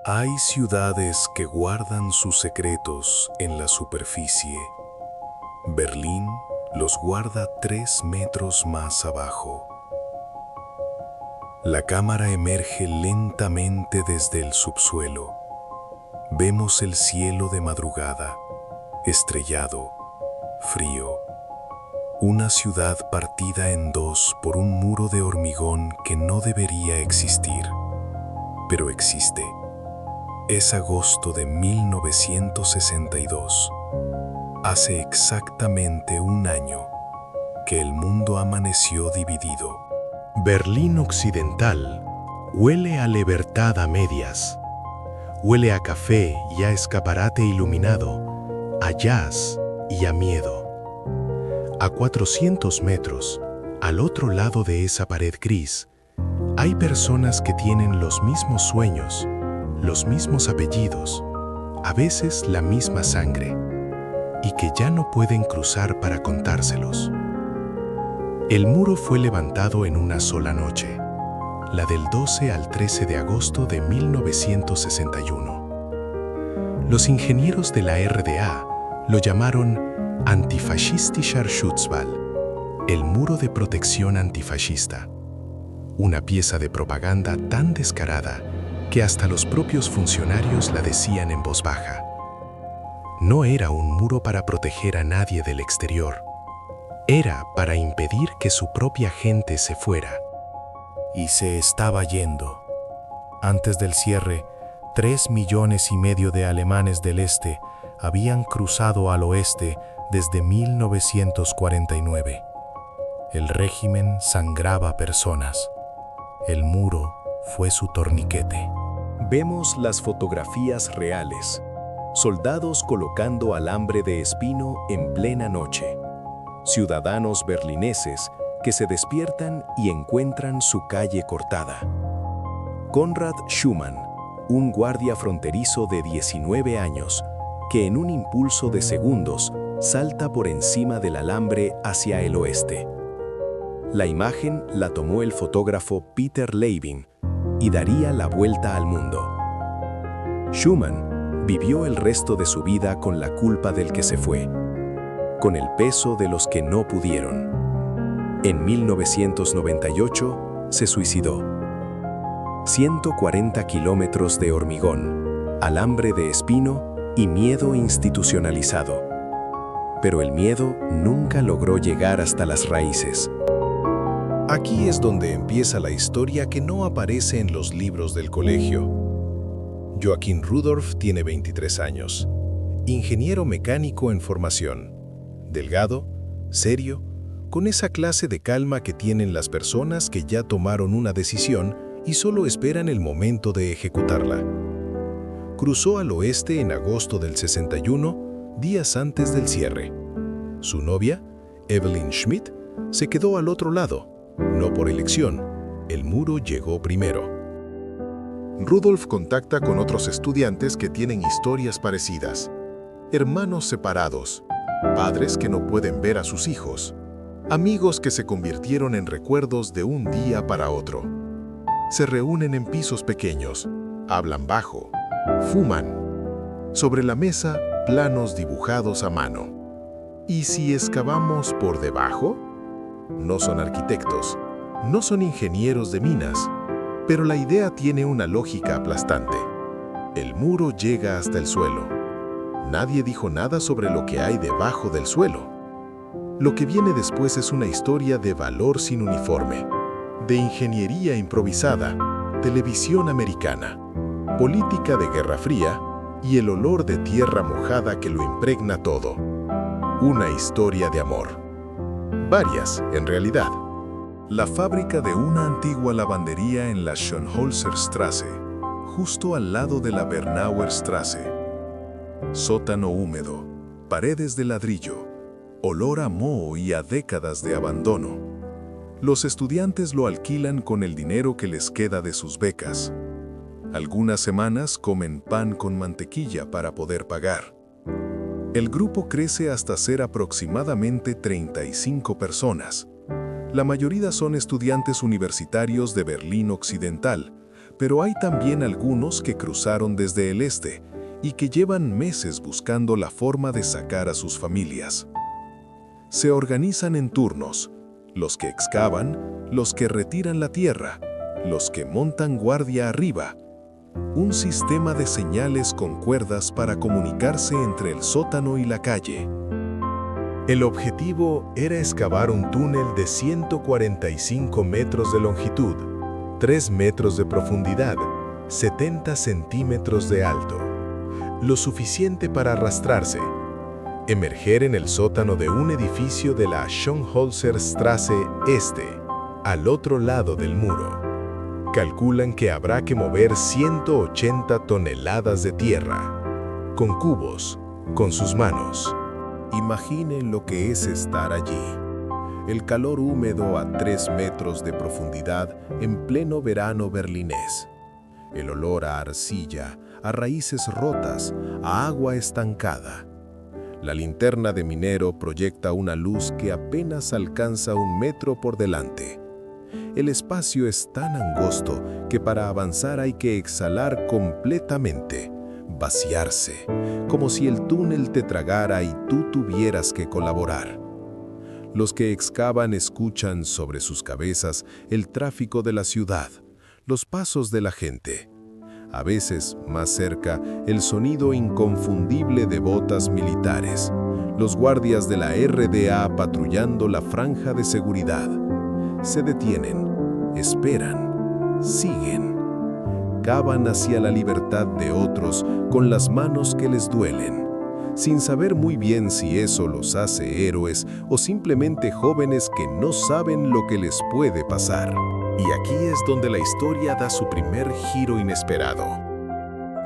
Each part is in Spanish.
Hay ciudades que guardan sus secretos en la superficie. Berlín los guarda 3 metros más abajo. La cámara emerge lentamente desde el subsuelo. Vemos el cielo de madrugada, estrellado, frío. Una ciudad partida en dos por un muro de hormigón que no debería existir, pero existe. Es agosto de 1962. Hace exactamente un año que el mundo amaneció dividido. Berlín Occidental huele a libertad a medias. Huele a café y a escaparate iluminado, a jazz y a miedo. A 400 metros, al otro lado de esa pared gris, hay personas que tienen los mismos sueños, los mismos apellidos, a veces la misma sangre, y que ya no pueden cruzar para contárselos. El muro fue levantado en una sola noche, la del 12 al 13 de agosto de 1961. Los ingenieros de la RDA lo llamaron Antifaschistischer Schutzwall, el muro de protección antifascista. Una pieza de propaganda tan descarada que hasta los propios funcionarios la decían en voz baja. No era un muro para proteger a nadie del exterior. Era para impedir que su propia gente se fuera. Y se estaba yendo. Antes del cierre, 3,5 millones de alemanes del este habían cruzado al oeste desde 1949. El régimen sangraba personas. El muro fue su torniquete. Vemos las fotografías reales. Soldados colocando alambre de espino en plena noche. Ciudadanos berlineses que se despiertan y encuentran su calle cortada. Konrad Schumann, un guardia fronterizo de 19 años, que en un impulso de segundos salta por encima del alambre hacia el oeste. La imagen la tomó el fotógrafo Peter Levin y daría la vuelta al mundo. Schumann vivió el resto de su vida con la culpa del que se fue, con el peso de los que no pudieron. En 1998 se suicidó. 140 kilómetros de hormigón, alambre de espino y miedo institucionalizado. Pero el miedo nunca logró llegar hasta las raíces. Aquí es donde empieza la historia que no aparece en los libros del colegio. Joachim Rudolph tiene 23 años, ingeniero mecánico en formación, delgado, serio, con esa clase de calma que tienen las personas que ya tomaron una decisión y solo esperan el momento de ejecutarla. Cruzó al oeste en agosto del 61, días antes del cierre. Su novia, Evelyn Schmidt, se quedó al otro lado, no por elección. El muro llegó primero. Rudolph contacta con otros estudiantes que tienen historias parecidas. Hermanos separados, padres que no pueden ver a sus hijos, amigos que se convirtieron en recuerdos de un día para otro. Se reúnen en pisos pequeños, hablan bajo, fuman. Sobre la mesa, planos dibujados a mano. ¿Y si excavamos por debajo? No son arquitectos, no son ingenieros de minas, pero la idea tiene una lógica aplastante. El muro llega hasta el suelo. Nadie dijo nada sobre lo que hay debajo del suelo. Lo que viene después es una historia de valor sin uniforme, de ingeniería improvisada, televisión americana, política de Guerra Fría y el olor de tierra mojada que lo impregna todo. Una historia de amor. Varias, en realidad. La fábrica de una antigua lavandería en la Schönholzerstraße, justo al lado de la Bernauer Straße. Sótano húmedo, paredes de ladrillo, olor a moho y a décadas de abandono. Los estudiantes lo alquilan con el dinero que les queda de sus becas. Algunas semanas comen pan con mantequilla para poder pagar. El grupo crece hasta ser aproximadamente 35 personas. La mayoría son estudiantes universitarios de Berlín Occidental, Pero hay también algunos que cruzaron desde el este y que llevan meses buscando la forma de sacar a sus familias. Se organizan en turnos, los que excavan, los que retiran la tierra, los que montan guardia arriba. Un sistema de señales con cuerdas para comunicarse entre el sótano y la calle. El objetivo era excavar un túnel de 145 metros de longitud, 3 metros de profundidad, 70 centímetros de alto, lo suficiente para arrastrarse, emerger en el sótano de un edificio de la Schönholzerstraße Este, al otro lado del muro. Calculan que habrá que mover 180 toneladas de tierra, con cubos, con sus manos. Imaginen lo que es estar allí. El calor húmedo a 3 metros de profundidad en pleno verano berlinés. El olor a arcilla, a raíces rotas, a agua estancada. La linterna de minero proyecta una luz que apenas alcanza 1 metro por delante. El espacio es tan angosto que para avanzar hay que exhalar completamente, vaciarse, como si el túnel te tragara y tú tuvieras que colaborar. Los que excavan escuchan sobre sus cabezas el tráfico de la ciudad, los pasos de la gente. A veces, más cerca, el sonido inconfundible de botas militares, los guardias de la RDA patrullando la franja de seguridad. Se detienen, esperan, siguen. Cavan hacia la libertad de otros con las manos que les duelen, sin saber muy bien si eso los hace héroes o simplemente jóvenes que no saben lo que les puede pasar. Y aquí es donde la historia da su primer giro inesperado.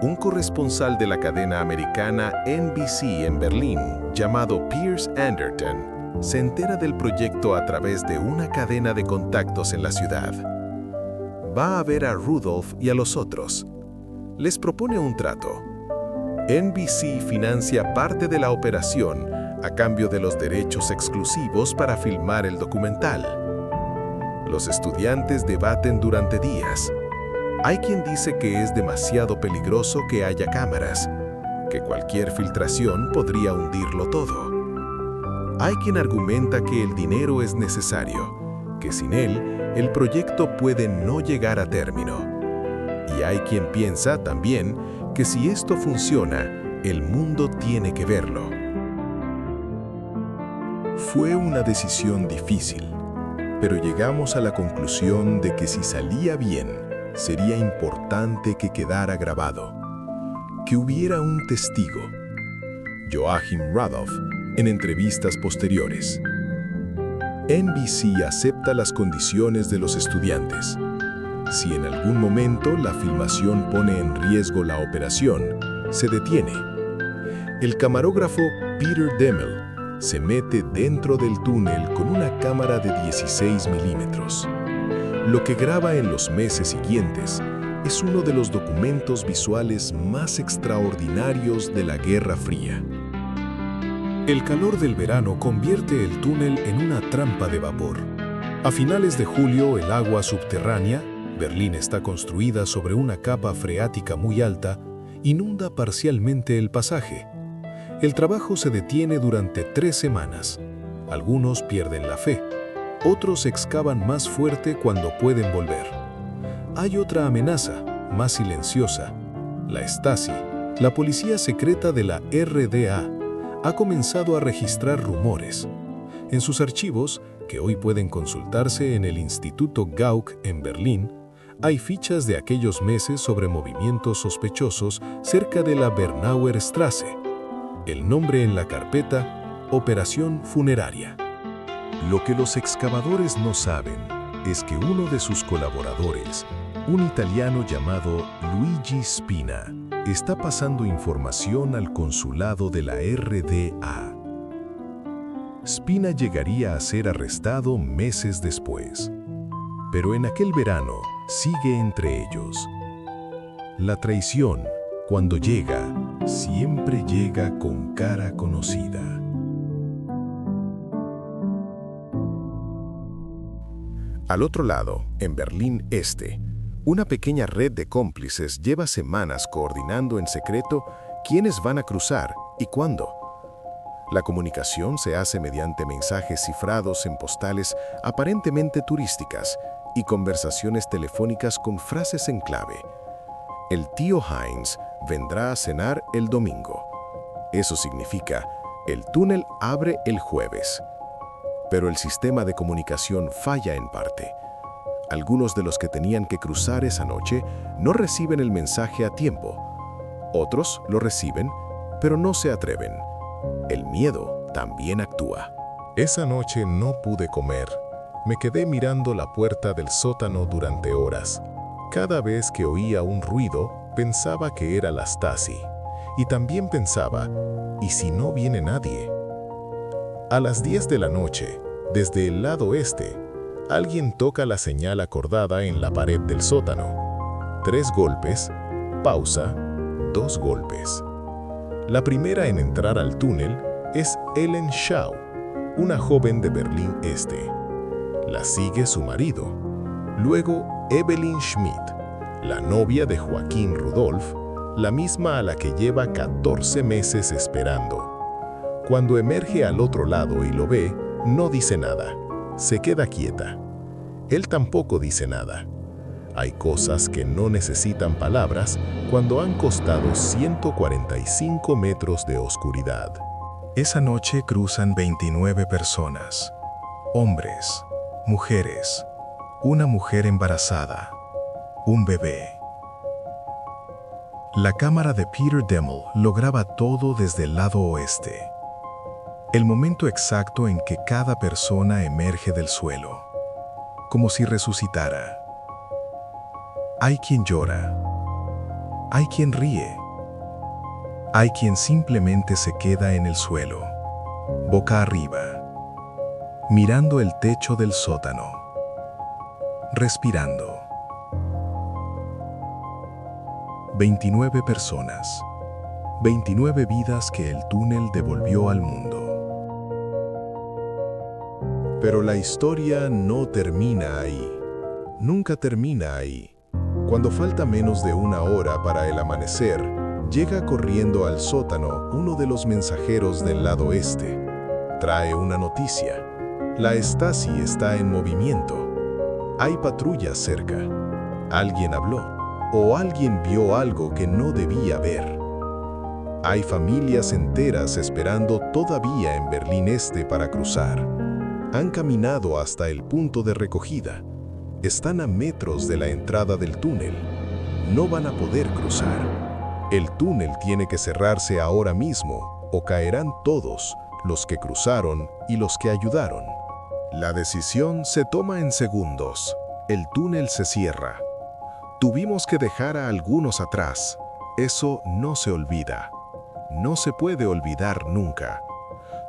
Un corresponsal de la cadena americana NBC en Berlín, llamado Piers Anderton, se entera del proyecto a través de una cadena de contactos en la ciudad. Va a ver a Rudolf y a los otros. Les propone un trato. NBC financia parte de la operación a cambio de los derechos exclusivos para filmar el documental. Los estudiantes debaten durante días. Hay quien dice que es demasiado peligroso que haya cámaras, que cualquier filtración podría hundirlo todo. Hay quien argumenta que el dinero es necesario, que sin él, el proyecto puede no llegar a término. Y hay quien piensa también que si esto funciona, el mundo tiene que verlo. Fue una decisión difícil, pero llegamos a la conclusión de que si salía bien, sería importante que quedara grabado, que hubiera un testigo. Joachim Rudolph, en entrevistas posteriores. NBC acepta las condiciones de los estudiantes. Si en algún momento la filmación pone en riesgo la operación, se detiene. El camarógrafo Peter Demmel se mete dentro del túnel con una cámara de 16 milímetros. Lo que graba en los meses siguientes es uno de los documentos visuales más extraordinarios de la Guerra Fría. El calor del verano convierte el túnel en una trampa de vapor. A finales de julio, el agua subterránea, Berlín está construida sobre una capa freática muy alta, inunda parcialmente el pasaje. El trabajo se detiene durante 3 semanas. Algunos pierden la fe. Otros excavan más fuerte cuando pueden volver. Hay otra amenaza, más silenciosa. La Stasi, la policía secreta de la RDA, ha comenzado a registrar rumores. En sus archivos, que hoy pueden consultarse en el Instituto Gauck en Berlín, hay fichas de aquellos meses sobre movimientos sospechosos cerca de la Bernauer Straße. El nombre en la carpeta, Operación Funeraria. Lo que los excavadores no saben es que uno de sus colaboradores, un italiano llamado Luigi Spina, está pasando información al consulado de la RDA. Spina llegaría a ser arrestado meses después, pero en aquel verano sigue entre ellos. La traición, cuando llega, siempre llega con cara conocida. Al otro lado, en Berlín Este, Una pequeña red de cómplices lleva semanas coordinando en secreto quiénes van a cruzar y cuándo. La comunicación se hace mediante mensajes cifrados en postales aparentemente turísticas y conversaciones telefónicas con frases en clave. El tío Hines vendrá a cenar el domingo. Eso significa, el túnel abre el jueves. Pero el sistema de comunicación falla en parte. Algunos de los que tenían que cruzar esa noche no reciben el mensaje a tiempo. Otros lo reciben, pero no se atreven. El miedo también actúa. Esa noche no pude comer. Me quedé mirando la puerta del sótano durante horas. Cada vez que oía un ruido, pensaba que era la Stasi. Y también pensaba, ¿y si no viene nadie? A las 10 de la noche, desde el lado este, alguien toca la señal acordada en la pared del sótano. 3 golpes, pausa, 2 golpes. La primera en entrar al túnel es Ellen Schau, una joven de Berlín Este. La sigue su marido. Luego Evelyn Schmidt, la novia de Joaquín Rudolph, la misma a la que lleva 14 meses esperando. Cuando emerge al otro lado y lo ve, no dice nada. Se queda quieta. Él tampoco dice nada. Hay cosas que no necesitan palabras cuando han costado 145 metros de oscuridad. Esa noche cruzan 29 personas. Hombres, mujeres, una mujer embarazada, un bebé. La cámara de Peter Demmel lo graba todo desde el lado oeste. El momento exacto en que cada persona emerge del suelo, como si resucitara. Hay quien llora, hay quien ríe, hay quien simplemente se queda en el suelo, boca arriba, mirando el techo del sótano, respirando. 29 personas, 29 vidas que el túnel devolvió al mundo. Pero la historia no termina ahí. Nunca termina ahí. Cuando falta menos de 1 hora para el amanecer, llega corriendo al sótano uno de los mensajeros del lado este. Trae una noticia. La Stasi está en movimiento. Hay patrullas cerca. Alguien habló. O alguien vio algo que no debía ver. Hay familias enteras esperando todavía en Berlín Este para cruzar. Han caminado hasta el punto de recogida. Están a metros de la entrada del túnel. No van a poder cruzar. El túnel tiene que cerrarse ahora mismo o caerán todos, los que cruzaron y los que ayudaron. La decisión se toma en segundos. El túnel se cierra. Tuvimos que dejar a algunos atrás. Eso no se olvida. No se puede olvidar nunca.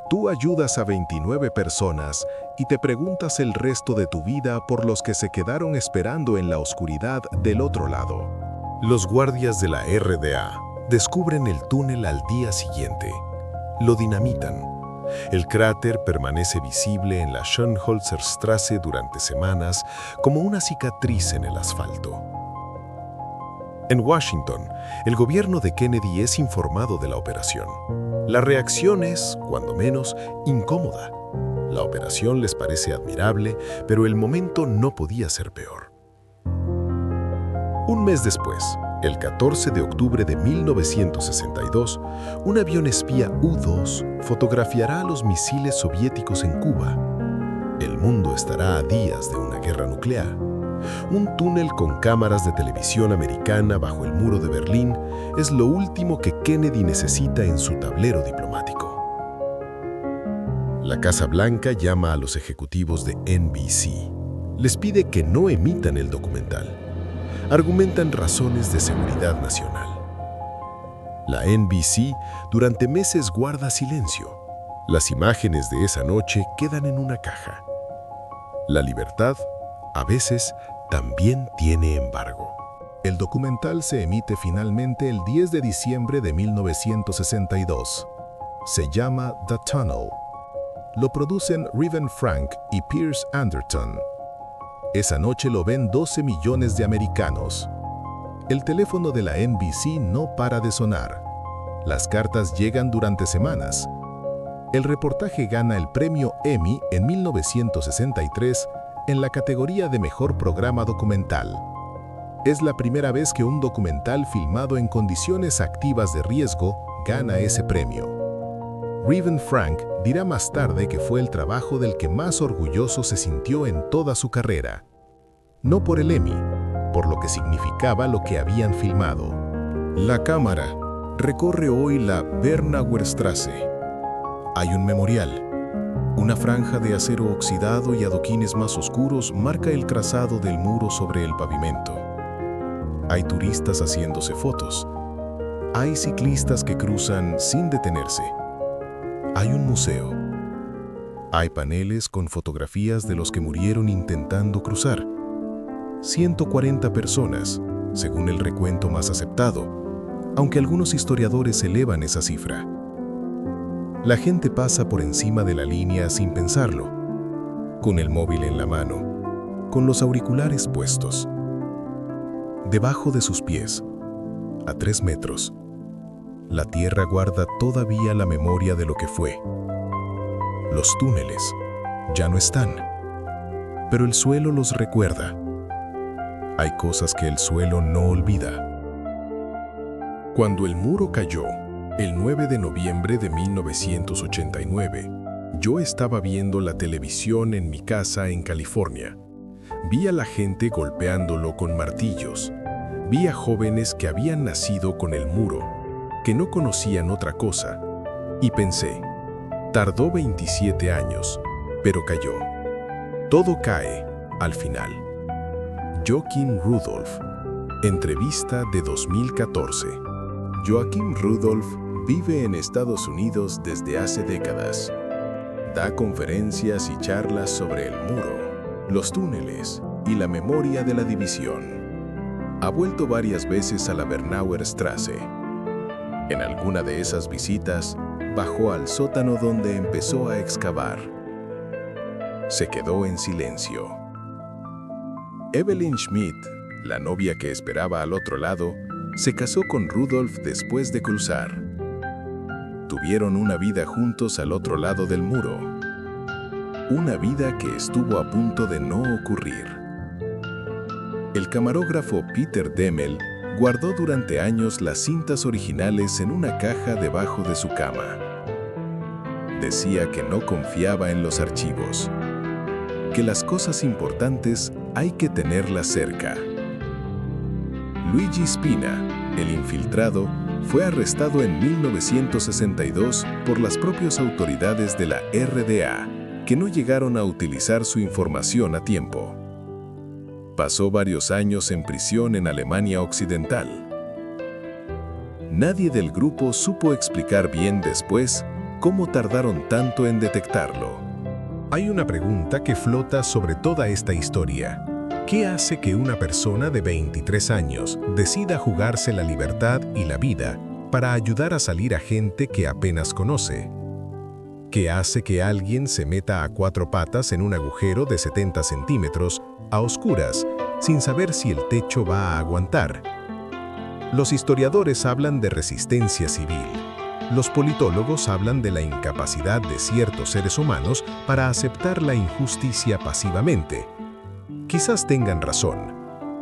Tú ayudas a 29 personas y te preguntas el resto de tu vida por los que se quedaron esperando en la oscuridad del otro lado. Los guardias de la RDA descubren el túnel al día siguiente. Lo dinamitan. El cráter permanece visible en la Schönholzerstraße durante semanas como una cicatriz en el asfalto. En Washington, el gobierno de Kennedy es informado de la operación. La reacción es, cuando menos, incómoda. La operación les parece admirable, pero el momento no podía ser peor. Un mes después, el 14 de octubre de 1962, un avión espía U-2 fotografiará a los misiles soviéticos en Cuba. El mundo estará a días de una guerra nuclear. Un túnel con cámaras de televisión americana bajo el muro de Berlín es lo último que Kennedy necesita en su tablero diplomático. La Casa Blanca llama a los ejecutivos de NBC. Les pide que no emitan el documental. Argumentan razones de seguridad nacional. La NBC durante meses guarda silencio. Las imágenes de esa noche quedan en una caja. La libertad, a veces, también tiene embargo. El documental se emite finalmente el 10 de diciembre de 1962. Se llama The Tunnel. Lo producen Riven Frank y Piers Anderton. Esa noche lo ven 12 millones de americanos. El teléfono de la NBC no para de sonar. Las cartas llegan durante semanas. El reportaje gana el premio Emmy en 1963 en la categoría de Mejor Programa Documental. Es la primera vez que un documental filmado en condiciones activas de riesgo gana ese premio. Reuven Frank dirá más tarde que fue el trabajo del que más orgulloso se sintió en toda su carrera. No por el Emmy, por lo que significaba lo que habían filmado. La cámara recorre hoy la Bernauer Straße. Hay un memorial. Una franja de acero oxidado y adoquines más oscuros marca el trazado del muro sobre el pavimento. Hay turistas haciéndose fotos. Hay ciclistas que cruzan sin detenerse. Hay un museo. Hay paneles con fotografías de los que murieron intentando cruzar. 140 personas, según el recuento más aceptado, aunque algunos historiadores elevan esa cifra. La gente pasa por encima de la línea sin pensarlo, con el móvil en la mano, con los auriculares puestos. Debajo de sus pies, a 3 metros, la tierra guarda todavía la memoria de lo que fue. Los túneles ya no están, pero el suelo los recuerda. Hay cosas que el suelo no olvida. Cuando el muro cayó, el 9 de noviembre de 1989, yo estaba viendo la televisión en mi casa en California. Vi a la gente golpeándolo con martillos. Vi a jóvenes que habían nacido con el muro, que no conocían otra cosa, y pensé, tardó 27 años, pero cayó. Todo cae al final. Joachim Rudolph, entrevista de 2014. Joachim Rudolph vive en Estados Unidos desde hace décadas. Da conferencias y charlas sobre el muro, los túneles y la memoria de la división. Ha vuelto varias veces a la Bernauer Straße. En alguna de esas visitas, bajó al sótano donde empezó a excavar. Se quedó en silencio. Evelyn Schmidt, la novia que esperaba al otro lado, se casó con Rudolph después de cruzar. Tuvieron una vida juntos al otro lado del muro. Una vida que estuvo a punto de no ocurrir. El camarógrafo Peter Demel guardó durante años las cintas originales en una caja debajo de su cama. Decía que no confiaba en los archivos, que las cosas importantes hay que tenerlas cerca. Luigi Spina, el infiltrado, fue arrestado en 1962 por las propias autoridades de la RDA, que no llegaron a utilizar su información a tiempo. Pasó varios años en prisión en Alemania Occidental. Nadie del grupo supo explicar bien después cómo tardaron tanto en detectarlo. Hay una pregunta que flota sobre toda esta historia. ¿Qué hace que una persona de 23 años decida jugarse la libertad y la vida para ayudar a salir a gente que apenas conoce? ¿Qué hace que alguien se meta a 4 patas en un agujero de 70 centímetros a oscuras, sin saber si el techo va a aguantar? Los historiadores hablan de resistencia civil. Los politólogos hablan de la incapacidad de ciertos seres humanos para aceptar la injusticia pasivamente. Quizás tengan razón,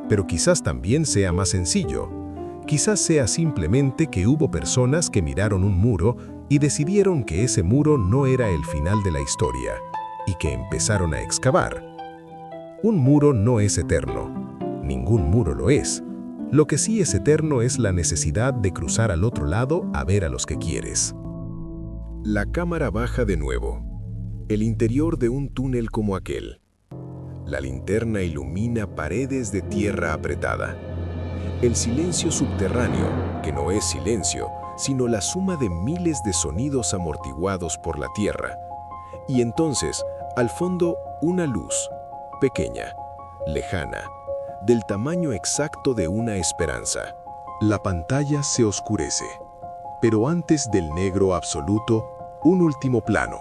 pero quizás también sea más sencillo. Quizás sea simplemente que hubo personas que miraron un muro y decidieron que ese muro no era el final de la historia, y que empezaron a excavar. Un muro no es eterno. Ningún muro lo es. Lo que sí es eterno es la necesidad de cruzar al otro lado a ver a los que quieres. La cámara baja de nuevo. El interior de un túnel como aquel. La linterna ilumina paredes de tierra apretada. El silencio subterráneo, que no es silencio, sino la suma de miles de sonidos amortiguados por la tierra. Y entonces, al fondo, una luz, pequeña, lejana, del tamaño exacto de una esperanza. La pantalla se oscurece, pero antes del negro absoluto, un último plano.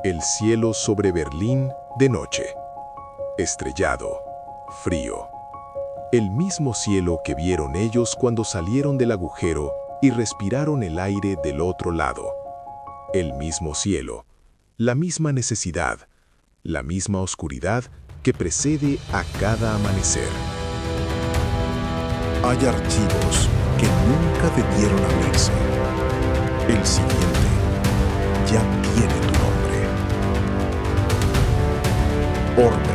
El cielo sobre Berlín de noche. Estrellado, frío. El mismo cielo que vieron ellos cuando salieron del agujero y respiraron el aire del otro lado. El mismo cielo, la misma necesidad, la misma oscuridad que precede a cada amanecer. Hay archivos que nunca debieron abrirse. El siguiente ya tiene tu nombre. Orbe.